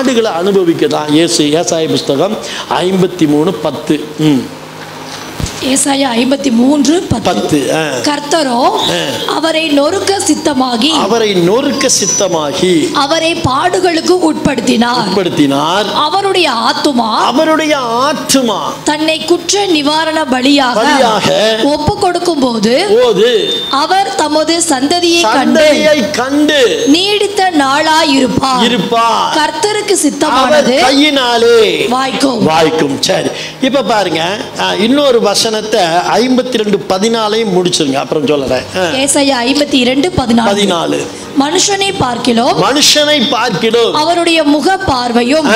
பாடுகளை அனுபவிக்கதான் ஏசாயா புஸ்தகம் 53:10. ஏசாயா 53:10. கர்த்தரோ அவரை நொறுக்க சித்தமாகி அவரை பாடுகளுக்கு உட்படுத்தினார். அவருடைய ஆத்துமா தன்னை குற்ற நிவாரண பலியாக ஒப்பு கொடுக்கும் போது அவர் தமது சந்ததியை கண்டு நீடித்த நாளாயிருப்பார். கர்த்தருக்கு சித்தமானது கையினாலே வாய்க்கும். சரி, இப்ப பாருங்க, இன்னொரு வசனத்தை 52:14 முடிச்சிருங்க, அப்புறம் சொல்றேன். ஏசாயா 52:14. மனுஷனை பார்க்கிலும் அவருடைய முக பார்வையும்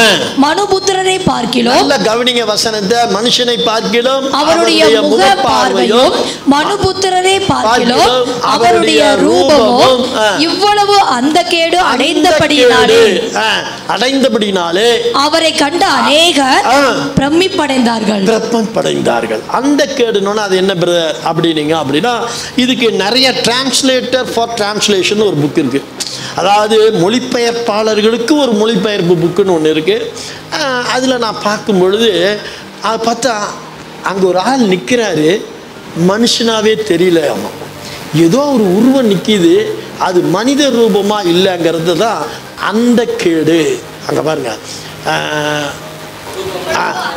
மனுபுத்திரரை பார்க்கிலும், நல்ல கவனிங்க வசனத்தை, மனுஷனை பார்க்கிலும் அவருடைய முக பார்வையும் மனுபுத்திரரை பார்க்கிலும் அவருடைய ரூபமும் இவ்வளவு அந்த கேடு அடைந்தபடியினாலே அவரை கண்ட அநேகர் பிரமிப்படைந்தார்கள். அந்த கேடுனோன்னா அது என்ன பிரதர் அப்படின்னீங்க அப்படின்னா, இதுக்கு நிறைய டிரான்ஸ்லேட்டர் ஃபார் டிரான்ஸ்லேஷன் ஒரு புக் இருக்கு. அதாவது மொழிபெயர்ப்பாளர்களுக்கு ஒரு மொழிபெயர்ப்பு புக்குன்னு ஒன்று இருக்கு. அதில் நான் பார்க்கும் பொழுது பார்த்தா அங்கே ஒரு ஆள் நிற்கிறாரு, மனுஷனாவே தெரியல, அவன் ஏதோ ஒரு உருவம் நிற்கிது, அது மனித ரூபமா இல்லைங்கிறது தான் அந்த கேடு. அங்கே பாருங்க,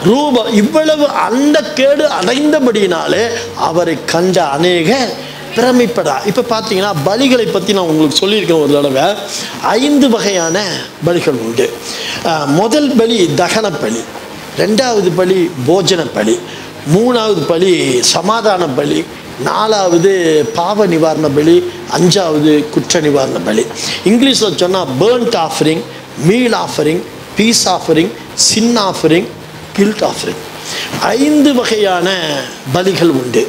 ரூபம் இவ்வளவு அந்த கேடு அடைந்தபடினாலே அவரை கண்ட அநேக பிரமிப்படா. இப்போ பார்த்தீங்கன்னா பலிகளை பற்றி நான் உங்களுக்கு சொல்லியிருக்கேன் ஒரு தடவை. 5 வகையான பலிகள் உண்டு. முதல் பலி தகன பலி, 2வது பலி போஜன பலி, 3வது பலி சமாதான பலி, 4வது பாவ நிவாரண பலி, 5வது குற்ற நிவாரண பலி. இங்கிலீஷில் சொன்னால் burnt offering, meal offering, peace offering, sin offering, guilt offering. 5 வகையான பலிகள் உண்டு.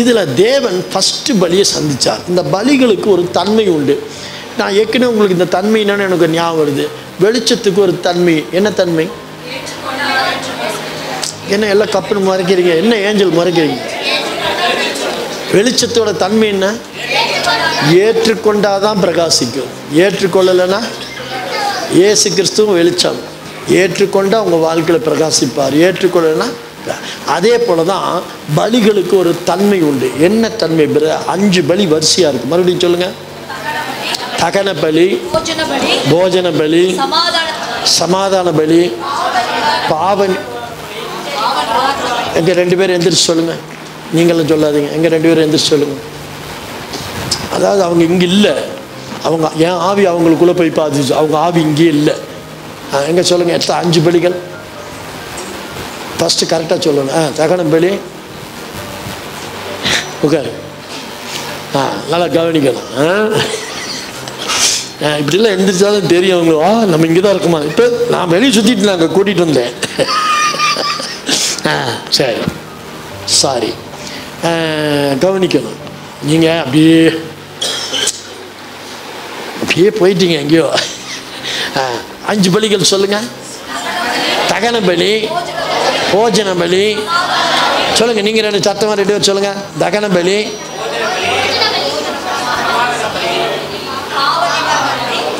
இதில் தேவன் ஃபஸ்ட்டு பலியை சந்தித்தார். இந்த பலிகளுக்கு ஒரு தன்மை உண்டு. நான் ஏற்கனவே உங்களுக்கு இந்த தன்மை என்னன்னு எனக்கு ஞாபகம் வருது. வெளிச்சத்துக்கு ஒரு தன்மை, என்ன தன்மை? என்ன எல்லாம் கப்புன்னு மறைக்கிறீங்க, என்ன ஏஞ்சல் மறைக்கிறீங்க? வெளிச்சத்தோட தன்மை என்ன? ஏற்றுக்கொண்டாதான் பிரகாசிக்கும். ஏற்றுக்கொள்ளலைன்னா, இயேசு கிறிஸ்துவும் வெளிச்சம், ஏற்றுக்கொண்டா உங்கள் வாழ்க்கையில் பிரகாசிப்பார், ஏற்றுக்கொள்ளலைன்னா. அதே போல தான் பலிகளுக்கு ஒரு தன்மை உண்டு. என்ன தன்மை? 5 பலி வரிசையாக இருக்குது. மறுபடியும் சொல்லுங்க. தகன பலி, போஜன பலி, சமாதான பலி, பாவன். எங்க 2 பேரும் எந்திரிச்சு சொல்லுங்க. நீங்களும் சொல்லாதீங்க, எங்க 2 பேரும் எந்திரிச்சு சொல்லுங்க. அதாவது அவங்க இங்கே இல்லை, அவங்க என் ஆவி அவங்களுக்குள்ளே போய் பார்த்துச்சு, அவங்க ஆவி இங்கே இல்லை. எங்கே சொல்லுங்கள், எத்தனை 5 பலிகள்? ஃபஸ்ட்டு கரெக்டாக சொல்லணும். தகன பலி, உட்காரு, நல்லா கவனிக்கணும். இப்படிலாம் எந்திரிச்சாலும் தெரியும் அவங்களுக்கு, நம்ம இங்கே தான் இருக்குமா. இப்போ நான் வெளியே சுற்றிட்டு நாங்கள் கூட்டிகிட்டு வந்தேன். சரி, சாரி, கவனிக்கணும். நீங்கள் அப்படியே போயிட்டீங்க எங்கேயோ. 5 பலிகள் சொல்லுங்கள். தகன பலி, போஜன பலி சொல்லுங்கள். நீங்கள் 2 சத்தமாக 2 பேர் சொல்லுங்கள். தகன பலி,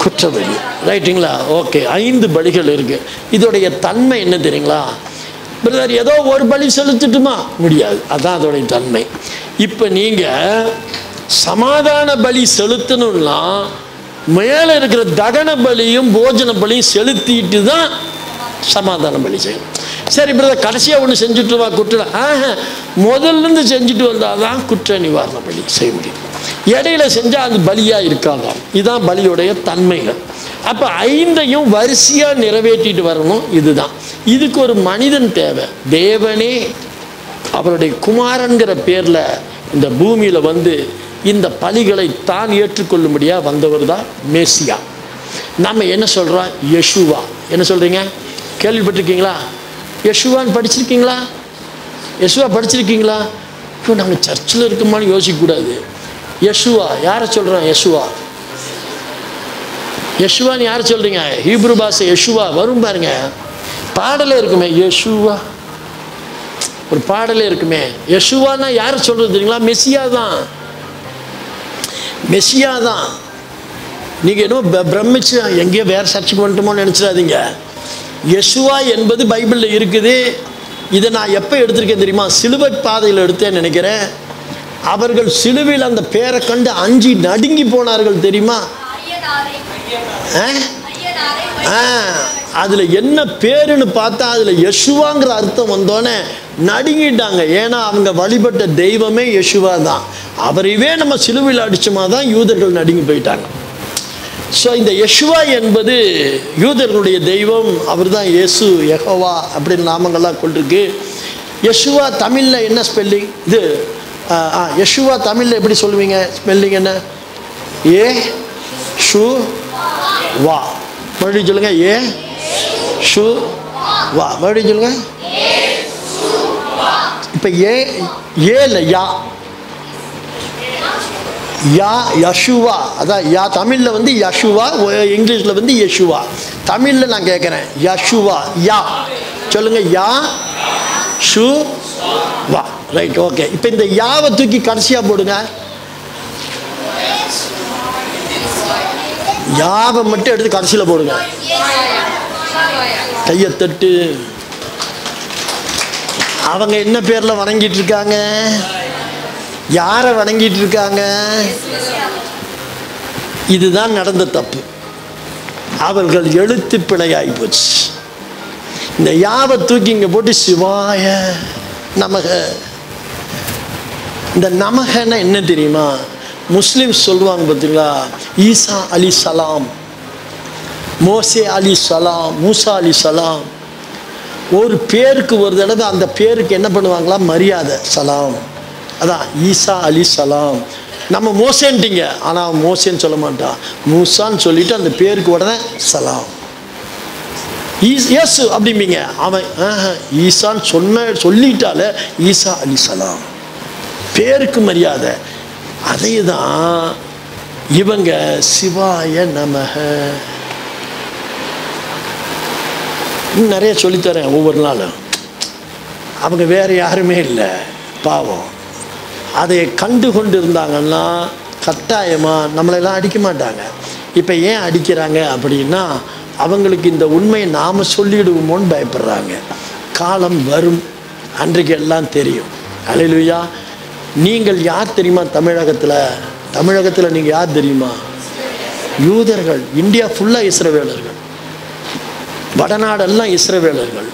குற்றபலி, ரைட்டுங்களா? ஓகே, 5 பலிகள் இருக்குது. இதோடைய தன்மை என்ன தெரியுங்களா? பிரதர் ஏதோ ஒரு பலி செலுத்திட்டுமா? முடியாது, அதுதான் அதோடைய தன்மை. இப்போ நீங்கள் சமாதான பலி செலுத்தணும்னா மேலே இருக்கிற தகன பலியும் போஜன பலியும் செலுத்திட்டு தான் சமாதான பலி செய்யணும். சரி பிரதர், கடைசியாக ஒன்று செஞ்சுட்டு வா குற்ற, முதல்லேருந்து செஞ்சுட்டு வந்தால் தான் குற்ற நிவாரண பலி செய்ய முடியும். இடையில செஞ்சால் அது பலியாக இருக்காதாம். இதுதான் பலியுடைய தன்மைகள். அப்போ 5ஐயும் வரிசையாக நிறைவேற்றிட்டு வரணும். இதுதான், இதுக்கு ஒரு மனிதன் தேவை. தேவனே அவருடைய குமாரன்கிற பேரில் இந்த பூமியில் வந்து இந்த பலிகளை தான் ஏற்றுக்கொள்ளும்படியாக வந்தவர் தான் மேசியா. நம்ம என்ன சொல்கிறோம்? யெஷுவா. என்ன சொல்கிறீங்க? கேள்விப்பட்டிருக்கீங்களா? யெஷுவான்னு படிச்சிருக்கீங்களா? யெஷுவா படிச்சிருக்கீங்களா? இப்போ நாங்கள் சர்ச்சில் இருக்கோமான்னு யோசிக்கக்கூடாது. யெஷுவா யாரை சொல்கிறோம்? யெஷுவா. யெஷுவான்னு யாரை சொல்கிறீங்க? ஹீப்ரு பாஷை யெஷுவா வரும் பாருங்க, பாடலே இருக்குமே, யெஷுவா ஒரு பாடலே இருக்குமே. யெஷுவான்னா யாரை சொல்கிறது தெரியுங்களா? மெசியா தான், மெசியா தான். நீங்கள் இன்னும் பிரமிச்சு எங்கேயோ வேறு சர்ச்சுக்கு வந்துட்டோமோன்னு நினச்சிடாதீங்க. யெசுவா என்பது பைபிளில் இருக்குது. இதை நான் எப்போ எடுத்திருக்கேன் தெரியுமா? சிலுவை பாதையில் எடுத்தேன்னு நினைக்கிறேன். அவர்கள் சிலுவையில் அந்த பேரை கண்டு அஞ்சி நடுங்கி போனார்கள் தெரியுமா? அதில் என்ன பேருன்னு பார்த்தா அதில் யெசுவாங்கிற அர்த்தம் வந்தோன்னே நடுங்கிட்டாங்க. ஏன்னா அவங்க வழிபட்ட தெய்வமே யெசுவா தான். அவரையே நம்ம சிலுவையில் அடிச்சோமா தான் யூதர்கள் நடுங்கி போயிட்டாங்க. ஸோ இந்த யெசுவா என்பது யூதர்களுடைய தெய்வம். அவர் தான் இயேசு, யெகோவா அப்படின்னு நாமங்கள்லாம் கொண்டிருக்கு. யெசுவா தமிழில் என்ன ஸ்பெல்லிங்? இது யெசுவா தமிழில் எப்படி சொல்லுவீங்க? ஸ்பெல்லிங் என்ன? ஏ ஷு வா. மறுபடியும் சொல்லுங்க. ஏ ஷு வா. மறுபடியும் சொல்லுங்க. இப்போ ஏல யா யா யஷுவா. அதான் யா தமிழில் வந்து யஷுவா, இங்கிலீஷில் வந்து யெசுவா. தமிழில் நான் கேட்குறேன் யஷுவா. யா சொல்லுங்க. யா ஷு வா. Right, okay. இப்போ இந்த யாவை தூக்கி கடைசியாக போடுங்க. யாவை மட்டும் எடுத்து கடைசியில் போடுங்க. கையை தட்டு. அவங்க என்ன பேரில் வணங்கிட்டு இருக்காங்க? யாரை வணங்கிட்டு இருக்காங்க? இதுதான் நடந்த தப்பு. அவர்கள் எழுத்து பிழையாகி போச்சு. இந்த யாவை தூக்கி இங்கே போட்டு சிவாய நமக. இந்த நமகன்னா என்ன தெரியுமா? முஸ்லிம் சொல்லுவாங்க பார்த்தீங்களா? ஈசா அலி சலாம், மோசே அலி சலாம், மூசா அலி சலாம். ஒரு பேருக்கு ஒரு தடவை அந்த பேருக்கு என்ன பண்ணுவாங்களா? மரியாதை, சலாம். அதான் ஈசா அலி சலாம். நம்ம மோசேன்ட்டீங்க, ஆனால் மோசேன்னு சொல்ல மாட்டான், மூசான்னு சொல்லிட்டு அந்த பேருக்கு உடனே சலாம். இயேசு அப்படிம்பீங்க. அவன் ஈசான்னு சொல்லிட்டால ஈசா அலி சலாம், பேருக்கு மரியாதை. அதே தான் இவங்க சிவாய நமக. நிறைய சொல்லித்தரேன் ஒவ்வொரு நாளும். அவங்க வேறு யாருமே இல்லை, பாவம். அதை கண்டு கொண்டு இருந்தாங்கன்னா கட்டாயமாக நம்மளெல்லாம் அடிக்க மாட்டாங்க. இப்போ ஏன் அடிக்கிறாங்க அப்படின்னா, அவங்களுக்கு இந்த உண்மையை நாம் சொல்லிடுவோமோன்னு பயப்படுறாங்க. காலம் வரும், அன்றைக்கு எல்லாம் தெரியும். அல்லேலூயா. நீங்கள் யார் தெரியுமா? தமிழகத்தில் நீங்கள் யார் தெரியுமா? யூதர்கள். இந்தியா ஃபுல்லாக இஸ்ரவேலர்கள், வடநாடெல்லாம் இஸ்ரவேலர்கள்.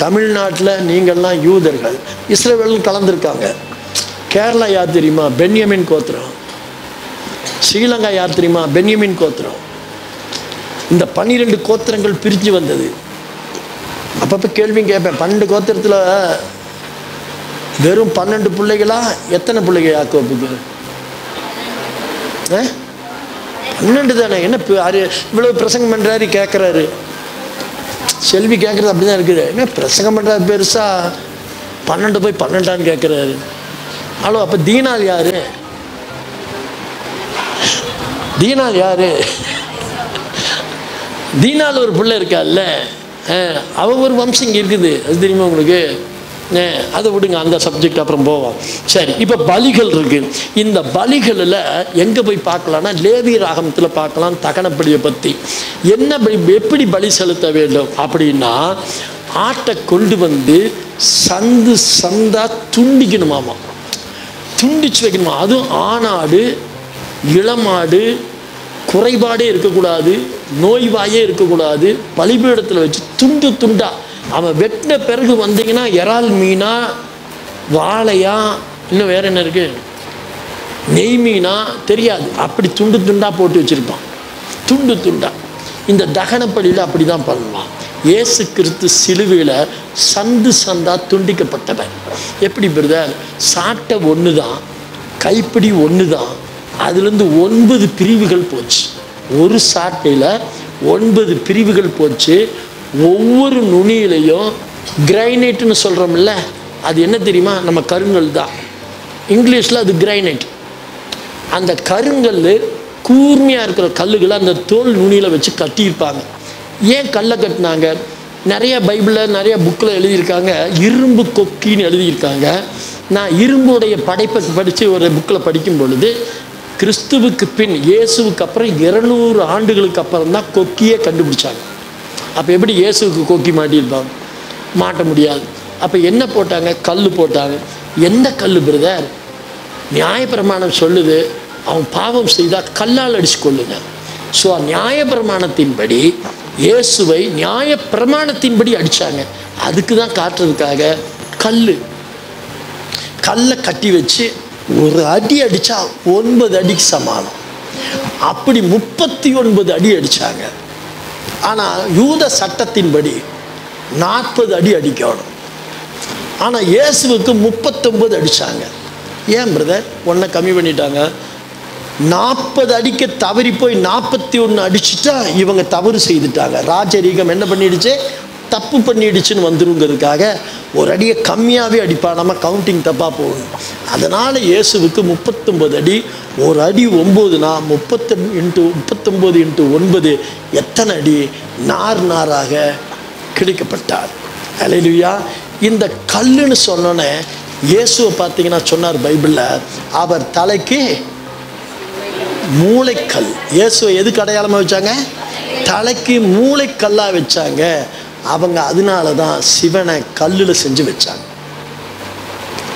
தமிழ்நாட்டில் நீங்கள்லாம் யூதர்கள், இஸ்ரவேலும் கலந்துருக்காங்க. கேரளா யார் தெரியுமா? பென்யமின் கோத்திரம். ஸ்ரீலங்கா யார் தெரியுமா? பென்யமின் கோத்திரம். இந்த 12 கோத்திரங்கள் பிரிஞ்சு வந்தது. அப்பப்போ கேள்வி கேட்பேன், 12 கோத்திரத்தில் வெறும் 12 பிள்ளைகளா? எத்தனை பிள்ளைங்க யாக்கோபுக்கு? 12 தானே. என்ன இவ்வளோ பிரசங்கம் பண்ணுறாரு கேட்குறாரு. செல்வி கேட்குறது அப்படி தான் இருக்குது. என்ன பிரசங்கம் பண்ணுறாரு பெருசாக, 12 போய் 12ஆன்னு கேட்குறாரு. ஹலோ, அப்போ தீனால் யாரு? தீனால் யாரு? தீனால் ஒரு பிள்ளை இருக்கால்ல, அவ ஒரு வம்சம் இங்கே இருக்குது. அது தெரியுமா உங்களுக்கு? அதை விடுங்க, அந்த சப்ஜெக்ட் அப்புறம் போவோம். சரி, இப்போ பலிகள் இருக்கு. இந்த பலிகளில் எங்கே போய் பார்க்கலாம்னா, லேவி ராகமத்தில் பார்க்கலாம். தகனப்படியை பற்றி என்ன எப்படி பலி செலுத்த வேண்டும் அப்படின்னா, ஆட்டை கொண்டு வந்து சந்து சந்தா துண்டிக்கணுமாமா, துண்டிச்சு வைக்கணுமா. அதுவும் ஆணாடு, இளமாடு, குறைபாடே இருக்கக்கூடாது, நோய்வாயே இருக்கக்கூடாது. பலிபீடத்தில் வச்சு துண்டு துண்டா. அவன் வெட்டின பிறகு வந்தீங்கன்னா இறால் மீனா, வாழையா, இன்னும் வேற என்ன இருக்கு, நெய் மீனா தெரியாது, அப்படி துண்டு துண்டா போட்டு வச்சிருப்பான், துண்டு துண்டா. இந்த தகனப்படியில் அப்படி தான் பண்ணுவான். இயேசு கிறிஸ்து சிலுவையில் சந்து சந்தா துண்டிக்கப்பட்டவன். எப்படி பிரதர்? சாட்டை ஒன்று தான், கைப்பிடி ஒன்று தான், அதுலேருந்து 9 பிரிவுகள் போச்சு. ஒரு சாட்டையில் 9 பிரிவுகள் போச்சு. ஒவ்வொரு நுனியிலையும் கிரைனைட்னு சொல்கிறோம்ல, அது என்ன தெரியுமா? நம்ம கருங்கல் தான். இங்கிலீஷில் அது கிரைனைட். அந்த கருங்கல் கூர்மையாக இருக்கிற கல்லுகளை அந்த தோல் நுனியில் வச்சு கட்டியிருப்பாங்க. ஏன் கல்லை கட்டினாங்க? நிறைய பைபிளில் நிறைய புக்கில் எழுதியிருக்காங்க, இரும்பு கொக்கின்னு எழுதியிருக்காங்க. நான் இரும்புடைய படைப்பை படித்து ஒரு புக்கில் படிக்கும் பொழுது, கிறிஸ்துவுக்கு பின் இயேசுவுக்கு அப்புறம் 200 ஆண்டுகளுக்கு அப்புறம் தான் கொக்கியே கண்டுபிடிச்சாங்க. அப்போ எப்படி இயேசுவுக்கு கொக்கி மாட்டியிருப்பாங்க? மாட்ட முடியாது. அப்போ என்ன போட்டாங்க? கல் போட்டாங்க. எந்த கல் பிரதர்? நியாயப்பிரமாணம் சொல்லுது அவன் பாவம் செய்தால் கல்லால் அடிச்சு கொள்ளுங்க. ஸோ நியாயப்பிரமாணத்தின்படி இயேசுவை நியாயப்பிரமாணத்தின்படி அடித்தாங்க. அதுக்கு தான் காட்டுறதுக்காக கல்லை கட்டி வச்சு ஒரு அடி அடித்தா 9 அடிக்கு சமானம். அப்படி 39 அடி அடித்தாங்க. ஆனால் யூத சட்டத்தின்படி 40 அடி அடிக்கணும். ஆனால் இயேசுவுக்கு 39 அடித்தாங்க. ஏன் பிரதர்? ஒன்றை கம்மி பண்ணிட்டாங்க. 40 அடிக்க தவறி போய் 41 அடிச்சுட்டா இவங்க தவறு செய்துட்டாங்க. ராஜரீகம் என்ன பண்ணிடுச்சு? தப்பு பண்ணிடுச்சுன்னு வந்துருங்கிறதுக்காக ஒரு அடியை கம்மியாகவே அடிப்பா, நம்ம கவுண்டிங் தப்பாக போகணும். அதனால் இயேசுவுக்கு 39 அடி. ஒரு அடி 9னா 39 × 9 எத்தனை அடி? நாராக கிழிக்கப்பட்டார். அல்லேலூயா. இந்த கல்லுன்னு சொன்னோன்னே இயேசுவை பார்த்தீங்கன்னா சொன்னார் பைபிளில், அவர் தலைக்கு மூளைக்கல். இயேசுவை எதுக்கு அடையாளமாக வச்சாங்க? தலைக்கு மூளைக்கல்லாக வச்சாங்க. அவங்க அதனால தான் சிவனை கல்லில் செஞ்சு வச்சாங்க.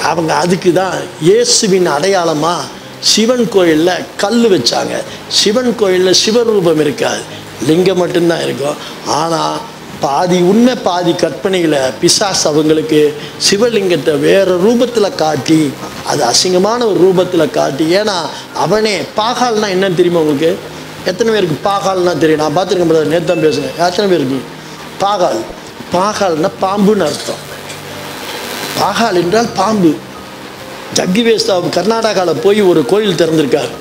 அவங்க அதுக்கு தான் இயேசுவின் அடையாளமாக சிவன் கோயிலில் கல் வச்சாங்க. சிவன் கோயிலில் சிவரூபம் இருக்காது, லிங்கம் மட்டும்தான் இருக்கும். ஆனால் பாதி உண்மை பாதி கற்பனையில் பிசாசு அவங்களுக்கு சிவலிங்கத்தை வேறு ரூபத்தில் காட்டி, அது அசிங்கமான ஒரு ரூபத்தில் காட்டி. ஏன்னா அவனே பாகால்னா என்னன்னு தெரியுமா உங்களுக்கு? எத்தனை பேருக்கு பாகால்னா தெரியும்? நான் பார்த்துருக்கேன், நேற்று தான் பேசுகிறேன். எத்தனை பேருக்கு பாகால்னா பாம்புன்னு அர்த்தம். பாகால் என்றால் பாம்பு. ஜக்கிவேஸ்தா கர்நாடகாவில் போய் ஒரு கோயில் திறந்திருக்கார்.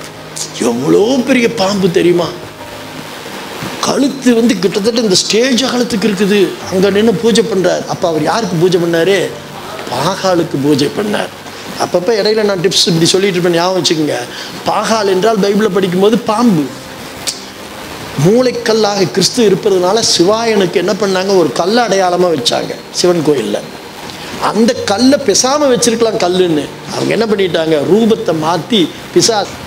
எவ்வளோ பெரிய பாம்பு தெரியுமா? கழுத்து கிட்டத்தட்ட இந்த ஸ்டேஜ் அகலத்துக்கு இருக்குது. அங்கே நின்று பூஜை பண்ணுறார். அப்போ அவர் யாருக்கு பூஜை பண்ணார்? பாகாலுக்கு பூஜை பண்ணார். அப்பப்போ இடையில நான் டிப்ஸ் இப்படி சொல்லிட்டு இருப்பேன், ஞாபகம் வச்சுக்கோங்க. பாகால் என்றால் பைபிளை படிக்கும்போது பாம்பு. மூளைக்கல்லாக கிறிஸ்து இருப்பதுனால சிவாயனுக்கு என்ன பண்ணாங்க? ஒரு கல்லை அடையாளமாக வச்சாங்க சிவன் கோயிலில். அந்த கல்லை பெசாமல் வச்சிருக்கலாம் கல்லுன்னு. அவங்க என்ன பண்ணிட்டாங்க? ரூபத்தை மாற்றி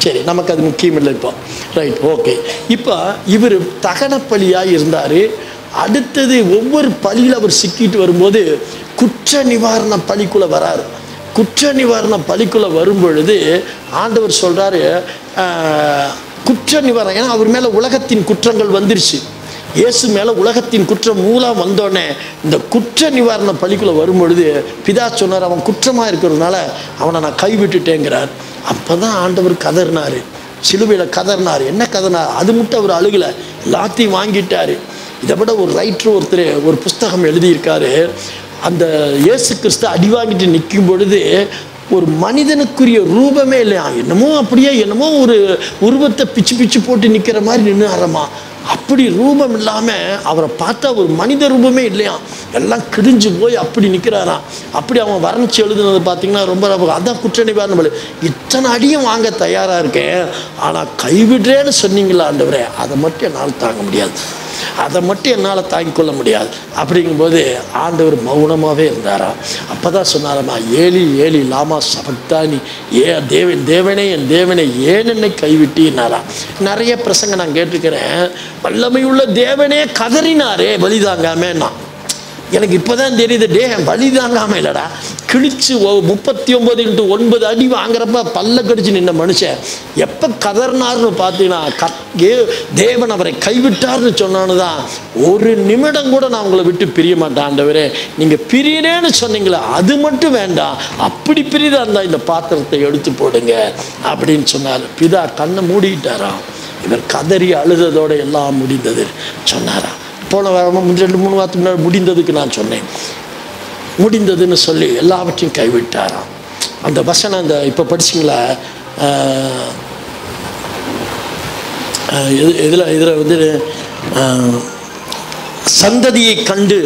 சரி, நமக்கு அது முக்கியம் இல்லை இப்போ. Right, okay. இப்போ இவர் தகன பலியாக இருந்தார். அடுத்தது ஒவ்வொரு பலியில் அவர் சிக்கிட்டு வரும்போது குற்ற நிவாரண பலிக்குள்ளே வராரு. குற்ற நிவாரண பலிக்குள்ளே வரும்பொழுது ஆண்டவர் சொல்கிறாரு குற்ற நிவாரணம். ஏன்னா அவர் மேலே உலகத்தின் குற்றங்கள் வந்துருச்சு. இயேசு மேலே உலகத்தின் குற்றம் மூலம் வந்தோடனே இந்த குற்ற நிவாரண பலிக்குள்ளே வரும்பொழுது பிதா சொன்னார், அவன் குற்றமாக இருக்கிறதுனால அவனை நான் கைவிட்டுட்டேங்கிறார். அப்போ தான் ஆண்டவர் கதறினார், சிலுவையில் கதறினார். என்ன கதறினார்? அது மட்டும் அவர் அழுகலை, எல்லாத்தையும் வாங்கிட்டார். இதை விட ஒரு ரைட்டர் ஒருத்தர் ஒரு புஸ்தகம் எழுதியிருக்காரு. அந்த இயேசு கிறிஸ்து அடி வாங்கிட்டு நிற்கும் பொழுது ஒரு மனிதனுக்குரிய ரூபமே இல்லையா, என்னமோ அப்படியே என்னமோ ஒரு உருவத்தை பிச்சு போட்டு நிற்கிற மாதிரி நின்று ஆரமா. அப்படி ரூபம் இல்லாமல் அவரை பார்த்தா ஒரு மனித ரூபமே இல்லையா, எல்லாம் கிழிஞ்சு போய் அப்படி நிற்கிறாராம். அப்படி அவன் வர்ணிச்சு எழுதுனது பார்த்தீங்கன்னா ரொம்ப அதான் குற்ற நிவாரண பலி. இத்தனை அடியும் வாங்க தயாராக இருக்கேன், ஆனால் கைவிடுறேன்னு சொன்னீங்களா ஆண்டவரே, அதை மட்டும் என்னால் தாங்க முடியாது, அதை மட்டும் என்னால் தாங்கிக் கொள்ள முடியாது. அப்படிங்கும்போது ஆண்டவர் மௌனமாகவே இருந்தாரா. அப்போ தான் சொன்னாரம்மா, ஏலி ஏலி லாமா சபக்தானி, தேவனே என் தேவனை ஏன் என்னை கைவிட்டினாரா. நிறைய பிரசங்க நான் கேட்டுக்கிறேன். வல்லமையுள்ள தேவனே கதறினாரே பலிதாங்காமேன்னா. எனக்கு இப்போ தான் தெரியுது, பலி தாங்காமல் இல்லைடா, கிழிச்சு 39 × 9 அடி வாங்குறப்ப பல்ல கடிச்சு நின்ன மனுஷன் எப்போ கதறினார்னு பார்த்தீங்கன்னா தேவன் அவரை கைவிட்டார்னு சொன்னான்னு தான். ஒரு நிமிடம் கூட நான் உங்களை விட்டு பிரிய மாட்டேன் ஆண்டவரே, நீங்கள் பிரியனேன்னு சொன்னீங்களே அது மட்டும் வேண்டாம், அப்படி பிரிதா இருந்தால் இந்த பாத்திரத்தை எடுத்து போடுங்க அப்படின்னு சொன்னார். பிதா கண்ணை மூடிக்கிட்டாராம். இவர் கதறி அழுததோடு எல்லாம் முடிந்தது சொன்னாராம். போன வாரமாக 2-3 வாரத்துக்கு முன்னாடி முடிந்ததுக்கு நான் சொன்னேன், முடிந்ததுன்னு சொல்லி எல்லாவற்றையும் கைவிட்டாராம். அந்த வசனம் இந்த இப்போ படிச்சிங்களா, இதில் சந்ததியை கண்டு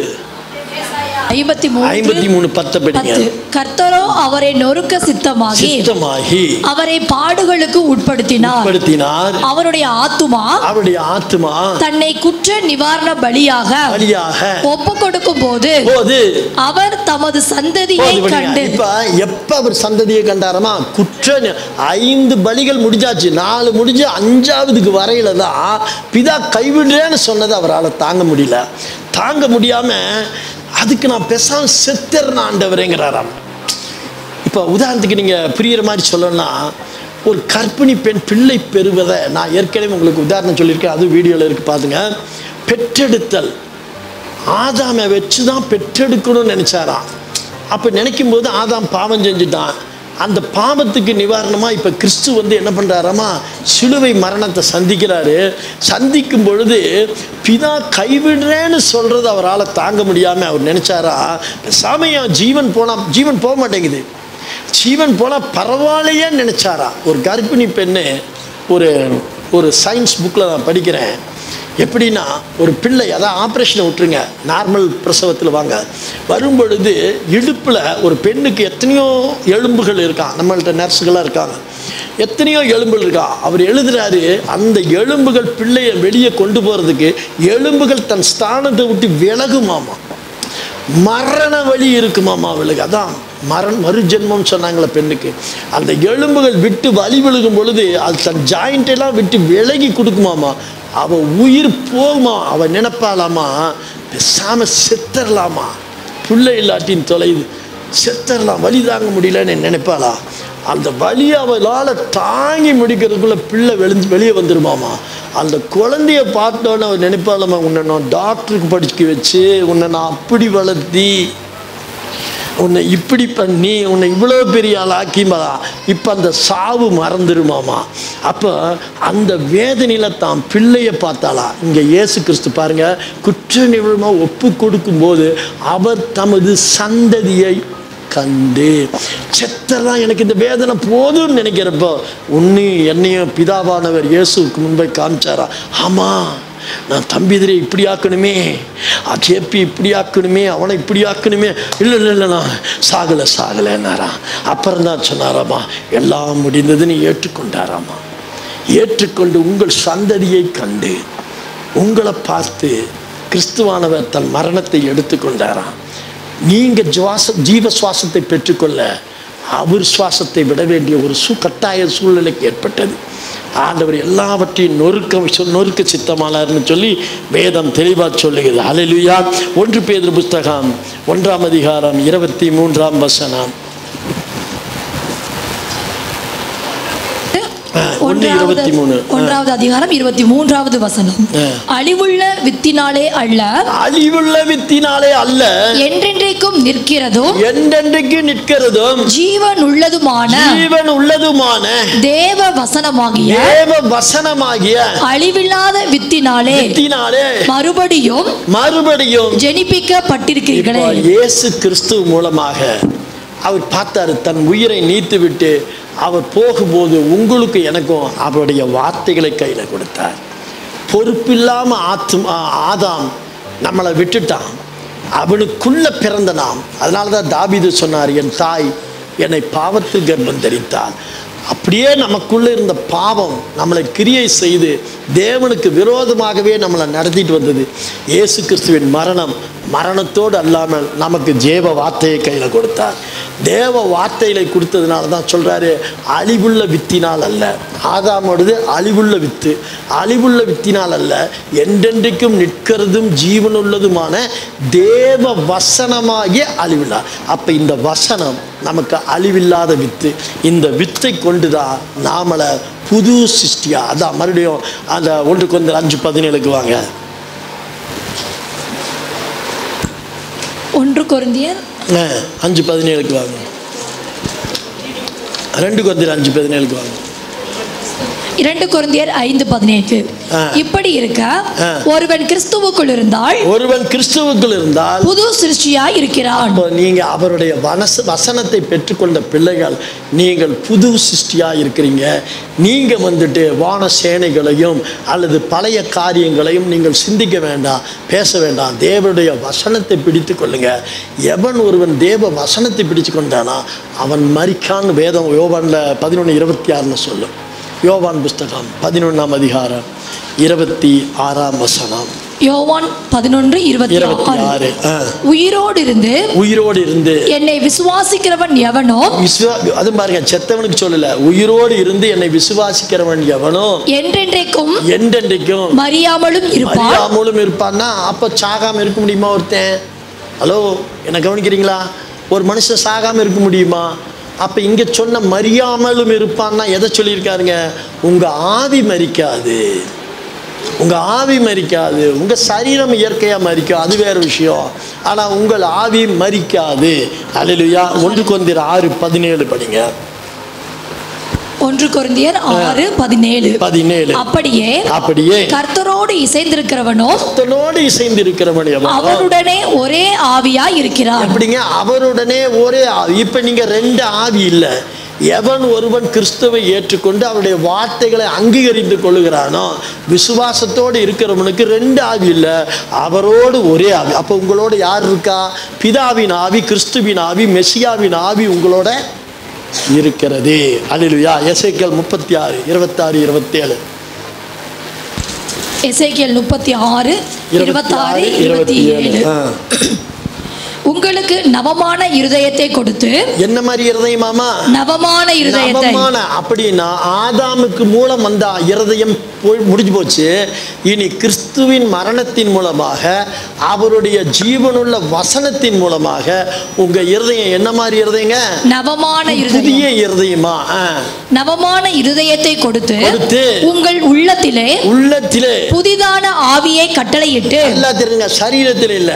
53:10 கர்த்தரோ அவரை நொறுக்க சித்தமாகி அவரை பாடுகளுக்கு உட்படுத்தினார். அவருடைய ஆத்துமா தன்னை குற்ற நிவாரண பலியாக ஒப்பு கொடுக்கும் போது அவர் தமது சந்ததியை கண்டு. எப்ப அவர் சந்ததியை கண்டாரமா, குற்ற 5 பலிகள் முடிஞ்சாச்சு, 4 முடிஞ்சு 5ஆவதுக்கு வரையில தான் பிதா கைவிடுறேன்னு சொன்னது அவரால் தாங்க முடியல. தாங்க முடியாம அதுக்கு நான் பேசாம செத்துறேன் ஆண்டவரேங்கிறாராம். இப்போ உதாரணத்துக்கு நீங்க புரியுற மாதிரி சொல்லணும்னா, ஒரு கர்ப்பிணி பெண் பிள்ளை பெறுவதை நான் ஏற்கனவே உங்களுக்கு உதாரணம் சொல்லியிருக்கேன், அது வீடியோவில் இருக்கு பாருங்க. பெற்றெடுத்தல், ஆதாமை வச்சு தான் பெற்றெடுக்கணும்னு நினைச்சாராம். அப்போ நினைக்கும் போது ஆதாம் பாவம் செஞ்சுட்டான். அந்த பாவத்துக்கு நிவாரணமாக இப்போ கிறிஸ்து என்ன பண்ணுறாராமா, சிலுவை மரணத்தை சந்திக்கிறாரு. சந்திக்கும் பொழுது பிதா கைவிடுறேன்னு சொல்கிறது அவரால் தாங்க முடியாமல் அவர் நினச்சாரா, சாமையா ஜீவன் போக மாட்டேங்குது, ஜீவன் போனால் பரவாயில்லையே நினச்சாரா. ஒரு கர்ப்பிணி பெண்ணு ஒரு சயின்ஸ் புக்கில் நான் படிக்கிறேன். எப்படின்னா, ஒரு பிள்ளை, அதான் ஆப்ரேஷனை விட்டுருங்க, நார்மல் பிரசவத்தில் வாங்க வரும்பொழுது இடுப்பில் ஒரு பெண்ணுக்கு எத்தனையோ எலும்புகள் இருக்கான், நம்மள்கிட்ட நர்ஸுகளாக இருக்காங்க, எத்தனையோ எலும்புகள் இருக்கா. அவர் எழுதுறாரு, அந்த எலும்புகள் பிள்ளையை வெளியே கொண்டு போகிறதுக்கு எலும்புகள் தன் ஸ்தானத்தை விட்டு விலகுமாமா, மரண வழி இருக்குமாமா அவளுக்கு. அதான் மறுஜென்மம் சொன்னாங்களே பெண்ணுக்கு. அந்த எலும்புகள் விட்டு வலி விழுகும் பொழுது அது தன் ஜாயிண்டெல்லாம் விட்டு விலகி கொடுக்குமாமா. அவள் உயிர் போகுமா, அவள் நினைப்பாளாமா பேசாம செத்தரலாமா, பிள்ளை இல்லாட்டின்னு தொலைது, செத்தரலாம், வலி தாங்க முடியலன்னு நினைப்பாளா. அந்த வலியை அவளால் தாங்கி முடிக்கிறதுக்குள்ள பிள்ளை வெளியே வந்துடுமாமா. அந்த குழந்தைய பார்த்தோன்னு அவள் நினைப்பாளாமா, உன்னை நான் டாக்டருக்கு படிக்க வச்சு, உன்னை நான் அப்படி வளர்த்தி, உன்னை இப்படி பண்ணி, உன்னை இவ்வளோ பெரிய ஆள் ஆக்கிமா, இப்போ அந்த சாவு மறந்துடுமாமா. அப்போ அந்த வேதனையில் தான் பிள்ளையை பார்த்தாளா. இங்கே இயேசு கிறிஸ்து பாருங்க, குற்ற நிவர்மாக ஒப்பு கொடுக்கும்போது அவர் தமது சந்ததியை கண்டு, செத்தெல்லாம் எனக்கு இந்த வேதனை போதும்னு நினைக்கிறப்போ ஒன்று என்னையும் பிதாவானவர் இயேசுக்கு முன்பே காமிச்சாரா. ஆமாம், நான் தம்பிதிரை இப்படி ஆக்கணுமே, கேப்பி இப்படி ஆக்கணுமே, அவனை இப்படி ஆக்கணுமே, இல்லை நான் சாகலைன்னாராம். அப்புறம் தான் சொன்னாராமா, எல்லாம் முடிந்ததுன்னு ஏற்றுக்கொண்டாராமா. ஏற்றுக்கொண்டு உங்கள் சந்ததியை கண்டு உங்களை பார்த்து கிறிஸ்துவானவர் தன் மரணத்தை எடுத்துக்கொண்டாராம். நீங்கள் ஜீவ சுவாசத்தை பெற்றுக்கொள்ள அவர் சுவாசத்தை விட வேண்டிய ஒரு கட்டாய சூழ்நிலைக்கு ஏற்பட்டது. ஆண்டவர் எல்லாவற்றையும் நொறுக்க சித்தமானார்னு சொல்லி வேதம் தெளிவாக சொல்லுகிறது. ஹல்லேலூயா. 1 பேதுரு புஸ்தகம் 1ஆம் அதிகாரம் 23ஆம் வசனம். 1ஆவது அதிகாரம் 23ஆவது வசனம். அழிவுள்ள வித்தினாலே அல்ல, என்றென்றைக்கும் நிற்கிறதும் ஜீவன் உள்ளதுமான தேவ வசனமாகிய அழிவில்லாத வித்தினாலே மறுபடியும் ஜெனிப்பிக்கப்பட்டிருக்கிறீர்களே. இயேசு கிறிஸ்து மூலமாக அவர் பார்த்தாரு, தன் உயிரை நீத்து விட்டு அவர் போகும்போது உங்களுக்கு எனக்கும் அவருடைய வார்த்தைகளை கையில் கொடுத்தார். பொறுப்பில்லாமல் ஆதாம் நம்மளை விட்டுட்டான், அவனுக்குள்ள பிறந்த நாம். அதனால தான் தாவீது சொன்னார், என் தாய் என்னை பாவத்து கர்ப்பம் தரித்தாள். அப்படியே நமக்குள்ள இருந்த பாவம் நம்மளை கிரியை செய்து தேவனுக்கு விரோதமாகவே நம்மளை நடத்திட்டு வந்தது. இயேசு கிறிஸ்துவின் மரணத்தோடு அல்லாமல் நமக்கு தேவ வார்த்தையை கையில் கொடுத்தார். தேவ வார்த்தைகளை கொடுத்ததுனால தான் சொல்கிறாரு, அழிவுள்ள வித்தினால் அல்ல. ஆதாமோடது அழிவுள்ள வித்தினால் அல்ல, என்றென்றைக்கும் நிற்கிறதும் ஜீவனுள்ளதுமான தேவ வசனமாகிய அழிவில்லா. அப்போ இந்த வசனம் நமக்கு அழிவில்லாத வித்து. இந்த வித்தை கொண்டு தான் நாமளை புது சிருஷ்டியா. அதான் மறுபடியும் அந்த 1 கொரிந்தியர் 5:17 வாங்க. 1 கொரிந்தியர் 5:17 வாங்க. 2 கொரிந்தியர் 5:17 வாங்க. 2 கொரிந்தியர் 5:17. இப்படி இருக்க ஒருவன் கிறிஸ்துவுக்குள் இருந்தால் புது சிருஷ்டியாய் இருக்கிறான். நீங்க அவருடைய வசனத்தை பெற்றுக்கொண்ட பிள்ளைகள், நீங்கள் புது சிருஷ்டியாய் இருக்கிறீங்க. நீங்க வான சேனைகளையும் அல்லது பழைய காரியங்களையும் நீங்கள் சிந்திக்க வேண்டாம், பேச வேண்டாம். தேவனுடைய வசனத்தை பிடித்து கொள்ளுங்க. எவன் ஒருவன் தேவ வசனத்தை பிடிச்சு கொண்டானா அவன் மரிக்கான்னு வேதம் யோவான்ல 11:26 சொல்லும். யோவான் புஸ்தகம் 11ஆம் அதிகாரம் 26ஆம் வசனம். யோவான் 11:26. உயிரோடு இருந்து என்னை விசுவாசிக்கிறவன் எவனோ, அது பாருங்க, செத்தவனுக்கு சொல்லல, உயிரோடு இருந்து என்னை விசுவாசிக்கிறவன் எவனோ என்றென்றைக்கும் மரியாமலும் இருப்பான்னா, அப்ப சாகாம இருக்க முடியுமா ஒருத்தன்? ஹலோ, என்ன கவனிக்கிறீங்களா? ஒரு மனுஷன் சாகாம இருக்க முடியுமா? அப்ப இங்க சொன்ன மரியாமலும் இருப்பான்னா எதை சொல்லியிருக்காருங்க? உங்க ஆவி மரிக்காது, உங்க ஆவி மரிக்காது. உங்க சரீரம் இயற்கையா மரிக்கும், அது வேற விஷயம். ஆனா உங்கள் ஆவி மரிக்காது. அல்லேலூயா. 1 கொரிந்தியர் 6:17 படிங்க. 1 கொரிந்தியர் 6:17. அப்படியே கர்த்தரோடு இசைந்திருக்கிறவனோ அவருடனே ஒரே ஆவியாய் இருக்கிறார். அப்படிங்க, அவருடனே ஒரே ஆவி. இப்ப நீங்க 2 ஆவி இல்ல. எவன் ஒருவன் கிறிஸ்துவை ஏற்றுக்கொண்டு அவருடைய வார்த்தைகளை அங்கீகரித்து கொள்ளுகிறானோ, விசுவாசத்தோடு இருக்கிறவனுக்கு 2 ஆவி இல்லை, அவரோடு ஒரே ஆவி. அப்போ உங்களோட யார் இருக்கா? பிதாவின் ஆவி, கிறிஸ்துவின் ஆவி, மெசியாவின் ஆவி உங்களோட இருக்கிறது. அல்லேலூயா. எசேக்கியேல் 36:26-27. எசேக்கியேல் 36:26-27. உங்களுக்கு நவமான இருதயத்தை கொடுத்து. என்ன மாதிரி இருதயமாமா? நவமான இருதயத்தை. அப்படின்னா ஆதாமுக்கு மூலம் வந்த இருதயம் முடிஞ்சு போச்சு. இனி கிறிஸ்துவின் மரணத்தின் மூலமாக, அவருடைய ஜீவனுள்ள வசனத்தின் மூலமாக உங்க இருதயம் என்ன மாதிரி இருதயங்க? நவமான புதிய இருதயமா? நவமான இருதயத்தை கொடுத்து உங்கள் உள்ளத்திலே புதிதான ஆவியை கட்டளையிட்டு. எல்லாம் தெரியுங்க, சரீரத்தில் இல்ல,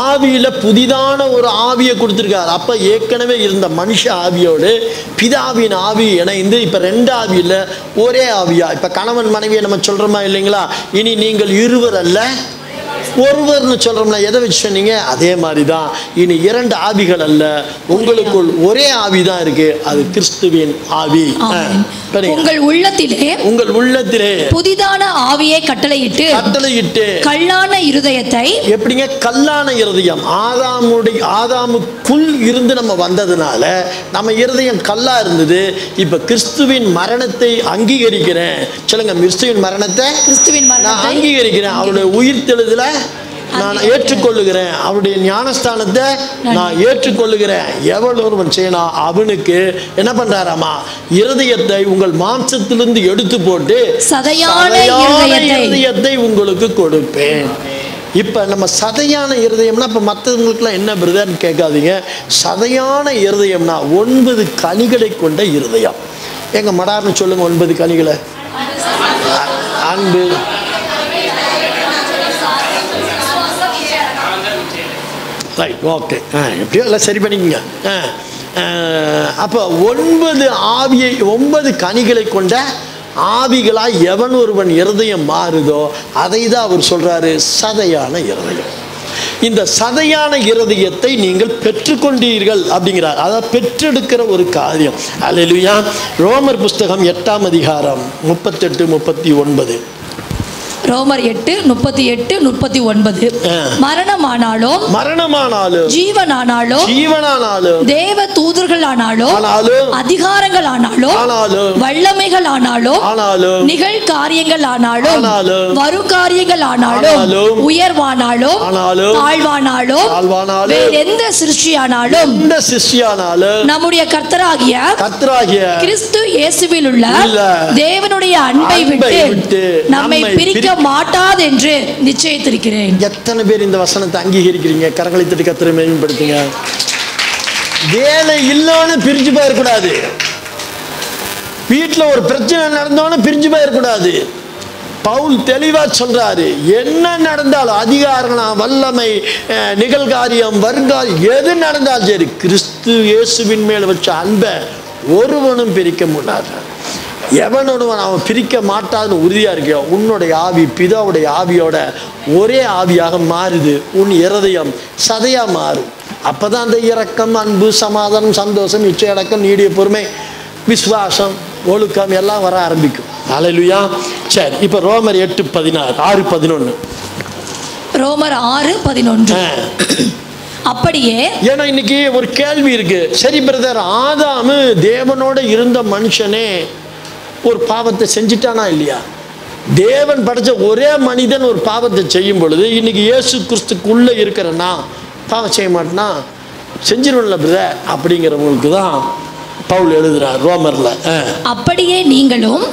ஆவியில புதிதான ஒரு ஆவியை கொடுத்திருக்காரு. அப்ப ஏற்கனவே இருந்த மனுஷ ஆவியோடு பிதாவின் ஆவி இணைந்து இப்ப 2 ஆவி இல்ல, ஒரே ஆவியா. இப்ப கணவன் மனைவியை நம்ம சொல்றோமா இல்லைங்களா? இனி நீங்கள் இருவர் அல்ல ஒருவர்னு சொல்றோம்னா எதை வச்சு சொன்னீங்க? அதே மாதிரிதான் இனி 2 ஆவிகள் அல்ல, உங்களுக்குள் ஒரே ஆவிதான் இருக்கு, அது கிறிஸ்துவின் ஆவி. உங்கள் உள்ளத்திலே புதிதான ஆவியை கட்டளையிட்டு கல்லான இருதயத்தை. எப்படிங்க கல்லான இருதயம்? ஆதாமுக்குள் இருந்து நம்ம வந்ததுனால நம்ம இருதயம் கல்லா இருந்தது. இப்ப கிறிஸ்துவின் மரணத்தை அங்கீகரிக்கிறேன். சொல்லுங்க, கிறிஸ்துவின் மரணத்தை நான் அங்கீகரிக்கிறேன். அவருடைய உயிர்த்தெழுதலை நான் ஏற்றுக்கொள்ளுகிறேன், அவருடைய ஞானஸ்தானத்தை நான் ஏற்றுக்கொள்ளுகிறேன். எவன் ஒருவன் செய்யணும், அவனுக்கு என்ன பண்றாராமா? இருதயத்தை உங்கள் மாம்சத்திலிருந்து எடுத்து போட்டு சதையான இருதயத்தை உங்களுக்கு கொடுப்பேன். இப்ப நம்ம சதையான இருதயம்னா இப்ப மற்றவங்களுக்குலாம் என்ன பிரதர்னு கேட்காதீங்க. சதையான இருதயம்னா 9 கனிகளை கொண்ட இருதயம். எங்க மடார்னு சொல்லுங்க 9 கனிகளை. அன்பு, ரைட், ஓகே, எப்படியோ எல்லாம் சரி பண்ணிக்கங்க. அப்போ 9 ஆவியை 9 கனிகளை கொண்ட ஆவிகளாய் எவன் ஒருவன் இருதயம் மாறுதோ அதை தான் அவர் சொல்றாரு சதையான இருதயம். இந்த சதையான இருதயத்தை நீங்கள் பெற்றுக்கொண்டீர்கள் அப்படிங்கிறார். அதாவது பெற்றெடுக்கிற ஒரு காரியம். அல்லேலூயா. ரோமர் புஸ்தகம் 8:38-39. ரோமர் 8:38-39. மரணமானாலும் ஜீவனானாலும் தேவ தூதர்களானாலும் அதிகாரங்களானாலும் வல்லமைகளானாலும் நிகழ்காரியங்களானாலும் வருகாரியங்களானாலும் உயர்வானாலும் தாழ்வானாலும் எந்த சிருஷ்டியானாலும் நம்முடைய கர்த்தராகிய கிறிஸ்து இயேசுவில் உள்ள தேவனுடைய அன்பை விட்டு நம்மை பிரிக்க மாட்டாது என்று நிச்சயித்திருக்கிறேன். எத்தனை பேர் இந்த வசனத்தை அங்கீகரிக்கிறீங்க? கரங்களை தட்டி கர்த்தரை மேம்படுத்துங்க. வேலை இல்லைன்னு பிரிஞ்சு போயிடக்கூடாது. வீட்டில் ஒரு பிரச்சனை நடந்தோன்னு பிரிஞ்சு போயிடக்கூடாது. பவுல் தெளிவா சொல்றாரு, என்ன நடந்தாலும் அதிகாரம், வல்லமை, நிகழ்காரியம், வருங்காரியம் எது நடந்தாலும் சரி, கிறிஸ்து இயேசுவின் மேல் வச்ச அன்பை ஒருவனும் பிரிக்க முடியாது. எவனோடு அவன் பிரிக்க மாட்டான்னு உறுதியா இருக்க. உன்னுடைய ஆவி பிதாவுடைய ஆவியோட ஒரே ஆவியாக மாறுது. உன் இருதயம் சதையா மாறும். அப்பதான் அந்த இரக்கம், அன்பு, சமாதானம், சந்தோஷம், இச்சையடக்கம், நீடிய பொறுமை, விசுவாசம், ஒழுக்கம் எல்லாம் வர ஆரம்பிக்கும். அல்லேலூயா. சரி, இப்ப ரோமர் 8:11. ரோமர் 6:11. அப்படியே ஏன்னா இன்னைக்கு ஒரு கேள்வி இருக்கு. சரி பிரதர், ஆதாமு தேவனோட இருந்த மனுஷனே ஒரு பாவத்தை செஞ்சிட்டானா இல்லையா? தேவன் படைச்ச ஒரே மனிதன் ஒரு பாவத்தை செய்யும் பொழுது இன்னைக்கு இயேசு கிறிஸ்துக்குள்ள இருக்கிறன்னா பாவம் செய்ய மாட்டேன்னா செஞ்சிருவன்ல பிரதர் அப்படிங்கிறவங்களுக்கு தான் பவுல் எழுதுறார் ரோமர்ல. அப்படியே நீங்களும்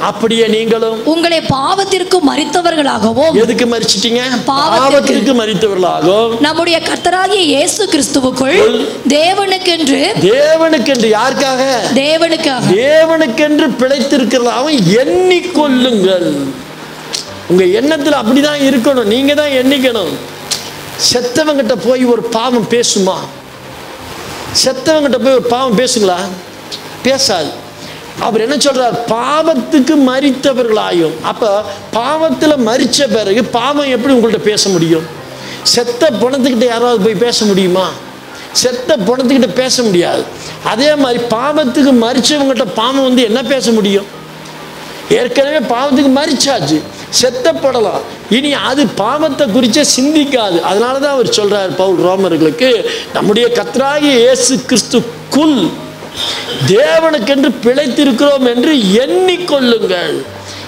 உங்களை பாவத்திற்கு மரித்தவர்களாகவும். எதுக்கு மரிச்சிட்டீங்க? பாவத்திற்கு மரித்தவர்களாகவும் நம்முடைய கர்த்தராகிய இயேசு கிறிஸ்துவுக்குள் தேவனுக்கென்று யாருக்காக? தேவனுக்கென்று பிழைத்திருக்கிறதாவும் எண்ணிக்கொள்ளுங்கள். உங்க எண்ணத்துல அப்படிதான் இருக்கணும். நீங்க தான் எண்ணிக்கணும். செத்தவங்கிட்ட போய் ஒரு பாவம் பேசுமா? செத்தவங்கிட்ட போய் ஒரு பாவம் பேசுங்களா? பேசாது. அவர் என்ன சொல்றார்? பாவத்துக்கு மரித்தவர்களாயும். அப்ப பாவத்துல மரிச்ச பிறகு பாவம் எப்படி உங்கள்கிட்ட பேச முடியும்? செத்த பணத்துக்கிட்ட யாராவது போய் பேச முடியுமா? செத்த பணத்துக்கிட்ட பேச முடியாது. அதே மாதிரி பாவத்துக்கு மரிச்சவங்ககிட்ட பாவம் வந்து என்ன பேச முடியும்? ஏற்கனவே பாவத்துக்கு மரிச்சாச்சு, செத்தப்படலாம். இனி அது பாவத்தை குறிச்சே சிந்திக்காது. அதனாலதான் அவர் சொல்றார் பவுல் ரோமர்களுக்கு, நம்முடைய கர்த்தராகிய இயேசு கிறிஸ்துக்குள் தேவனுக்கென்று பிழைத்திருக்கிறோம் என்று எண்ணிக்கொள்ளுங்கள்.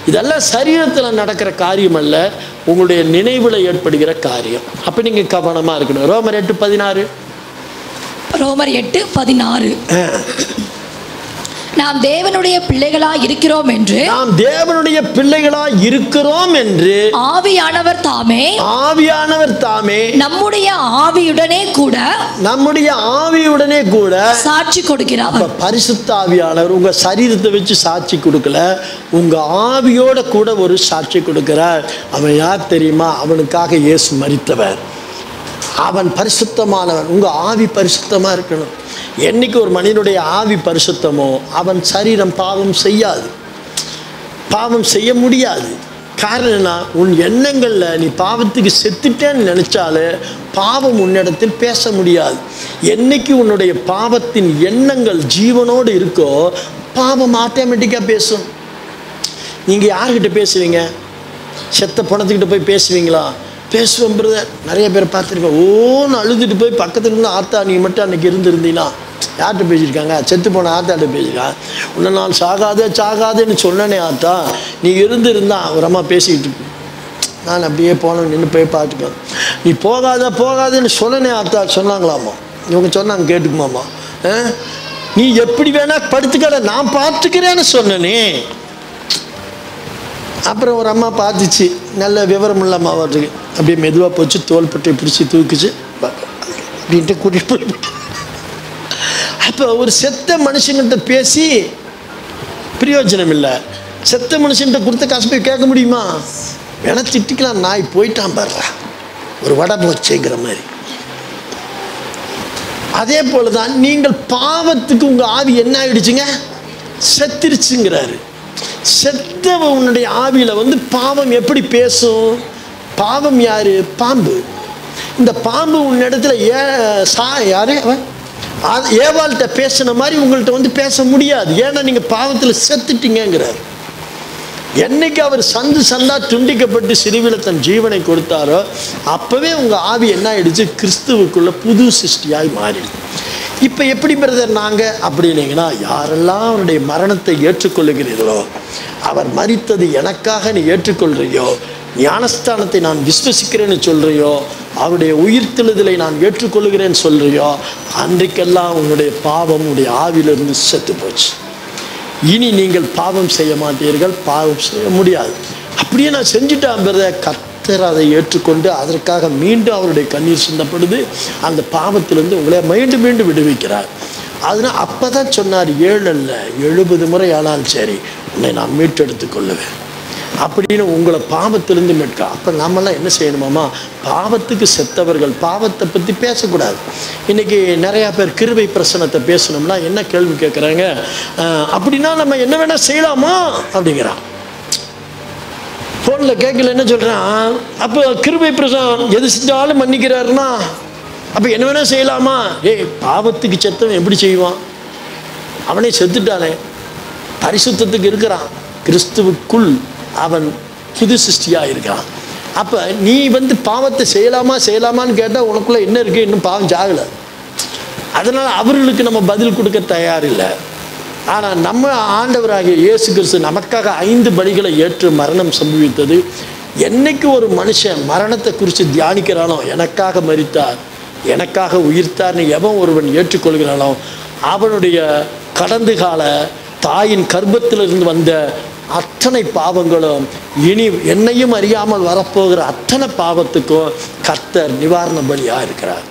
இதெல்லாம் சரீரத்தில் நடக்கிற காரியம் அல்ல, உங்களுடைய நினைவுல ஏற்படுகிற காரியம். அப்ப நீங்க கவனமா இருக்கணும். ரோமர் 8:16 நாம் தேவனுடைய பிள்ளைகளாய் இருக்கிறோம் என்று ஆவியானவர் தாமே நம்முடைய ஆவியுடனே கூட சாட்சி கொடுக்கிறார். பரிசுத்த ஆவியானவர் உங்க சரீரத்தை வச்சு சாட்சி கொடுக்கல, உங்க ஆவியோட கூட ஒரு சாட்சி கொடுக்கிறார். அவன் யார் தெரியுமா? அவனுக்காக இயேசு மரித்தவர். அவன் பரிசுத்தமானவன். உங்க ஆவி பரிசுத்தமா இருக்கணும். என்னைக்கு ஒரு மனிதனுடைய ஆவி பரிசுத்தமோ அவன் சரீரம் பாவம் செய்யாது, பாவம் செய்ய முடியாது. காரணம் என்ன? உன் எண்ணங்கள்ல நீ பாவத்துக்கு செத்துட்டேன்னு நினைச்சாலே பாவம் உன்னிடத்தில் பேச முடியாது. என்னைக்கு உன்னுடைய பாவத்தின் எண்ணங்கள் ஜீவனோடு இருக்கோ பாவம் ஆட்டோமேட்டிக்கா பேசும். நீங்க யார்கிட்ட பேசுவீங்க? செத்த பணத்துக்கிட்ட போய் பேசுவீங்களா? பேசுவோம் பிரதர். நிறைய பேர் பார்த்துருக்கேன். ஓன்னு அழுதுட்டு போய் பக்கத்துல இருந்து, ஆத்தா நீ மட்டும் அன்னைக்கு இருந்திருந்தீங்கன்னா. யார்கிட்ட பேசியிருக்காங்க? செத்து போன ஆத்தாட்ட பேசியிருக்காங்க. உன்னை நான் சாகாதேன்னு சொன்னனே ஆத்தா, நீ இருந்திருந்தா ஒரு அம்மா பேசிக்கிட்டு இருக்கு. நான் அப்படியே போனேன், நின்று போய் பார்த்துக்கேன். நீ போகாதேன்னு சொன்னனே ஆத்தா சொன்னாங்களாம்மா. இவங்க சொன்னாங்க, கேட்டுக்குமாம்மா. நீ எப்படி வேணா படுத்துக்கட, நான் பார்த்துக்கிறேன்னு சொன்னனே. அப்புறம் ஒரு அம்மா பார்த்துச்சு, நல்ல விவரம் இல்லாம அவருக்கு அப்படியே மெதுவாக போச்சு, தோள்பட்டை பிடிச்சி தூக்குச்சு, அப்படின்ட்டு கூட்டிட்டு போய். அப்போ ஒரு செத்த மனுஷங்கிட்ட பேசி பிரயோஜனம் இல்லை. செத்த மனுஷன்கிட்ட கொடுத்த காசு போய் கேட்க முடியுமா? வேணா திட்டிக்கலாம், நாய் போயிட்டான் பாடுறா, ஒரு வடை போச்சுங்கிற மாதிரி. அதே போலதான் நீங்கள் பாவத்துக்கு உங்க ஆவி என்ன ஆயிடுச்சுங்க? செத்துருச்சுங்கிறாரு. செத்தவ உன்னுடைய ஆவியில வந்து பாவம் எப்படி பேசும்? பாவம் யாரு? பாம்பு. இந்த பாம்பு உன்னிடத்துல யாரு? ஏவாள்கிட்ட பேசின மாதிரி உங்கள்கிட்ட வந்து பேச முடியாது. ஏன்னா நீங்க பாவத்துல செத்துட்டீங்கிறார். என்னைக்கு அவர் சந்தா துண்டிக்கப்பட்டு சிறுவில தன் ஜீவனை கொடுத்தாரோ அப்பவே உங்க ஆவி என்ன ஆயிடுச்சு? கிறிஸ்துவுக்குள்ள புது சிருஷ்டியாய் மாறிடுது. இப்ப எப்படி பிரதர் நாங்க அப்படின்னீங்கன்னா, யாரெல்லாம் அவருடைய மரணத்தை ஏற்றுக்கொள்ளுகிறீர்களோ, அவர் மரித்தது எனக்காக நீ ஏற்றுக்கொள்றியோ, ஞானஸ்தானத்தை நான் விசுவசிக்கிறேன்னு சொல்றியோ, அவருடைய உயிர்த்தெழுதலை நான் ஏற்றுக்கொள்ளுகிறேன்னு சொல்றியோ, அன்றைக்கெல்லாம் உன்னுடைய பாவம் உடைய ஆவிலிருந்து செத்து போச்சு. இனி நீங்கள் பாவம் செய்ய மாட்டீர்கள், பாவம் செய்ய முடியாது. அப்படியே நான் செஞ்சுட்டேன் பிரதர். கர்த்தர் அதை ஏற்றுக்கொண்டு அதற்காக மீண்டும் அவருடைய கண்ணீர் சிந்தப்படுது. அந்த பாவத்திலிருந்து உங்களை மீண்டும் மீண்டும் விடுவிக்கிறார். அதனால் அப்பதான் சொன்னார், 7 அல்ல 70 முறை ஆனாலும் சரி உன்னை நான் மீட்டெடுத்துக் கொள்ளுவேன் அப்படின்னு உங்களை பாவத்திலிருந்து மீட்க. அப்போ நாமெல்லாம் என்ன செய்யணுமாமா? பாவத்துக்கு செத்தவர்கள் பாவத்தை பற்றி பேசக்கூடாது. இன்னைக்கு நிறையா பேர் கிருபை பிரசனத்தை பேசணும்னா என்ன கேள்வி கேட்குறாங்க? அப்படின்னா நம்ம என்ன வேணா செய்யலாமா அப்படிங்கிறான். ஃபோனில் கேட்கல என்ன சொல்கிறான்? அப்போ கிருபை பிரசனம் எது செஞ்சாலும் மன்னிக்கிறாருன்னா அப்போ என்ன வேணா செய்யலாமா? பாவத்துக்கு செத்தவன் எப்படி செய்வான்? அவனே செத்துட்டானே, பரிசுத்தத்துக்கு இருக்கிறான், கிறிஸ்துவுக்குள் அவன் புது சிருஷ்டியாக இருக்கான். அப்போ நீ வந்து பாவத்தை செய்யலாமான்னு கேட்டால் உனக்குள்ள என்ன இருக்கு? இன்னும் பாவம் சாகலை. அதனால் அவர்களுக்கு நம்ம பதில் கொடுக்க தயார் இல்லை. ஆனால் நம்ம ஆண்டவராகிய இயேசு கிறிஸ்து நமக்காக 5 பலிகளை ஏற்று மரணம் சம்பவித்தது. என்னைக்கு ஒரு மனுஷன் மரணத்தை குறித்து தியானிக்கிறானோ, எனக்காக மரித்தார், எனக்காக உயிர்த்தார்னு எவன் ஒருவன் ஏற்றுக்கொள்கிறானோ, அவனுடைய கடந்த கால தாயின் கர்ப்பத்திலிருந்து வந்த அத்தனை பாவங்களும், இனி என்னையும் அறியாமல் வரப்போகிற அத்தனை பாவத்துக்கும் கர்த்தர் நிவாரண பலியாக இருக்கிறார்.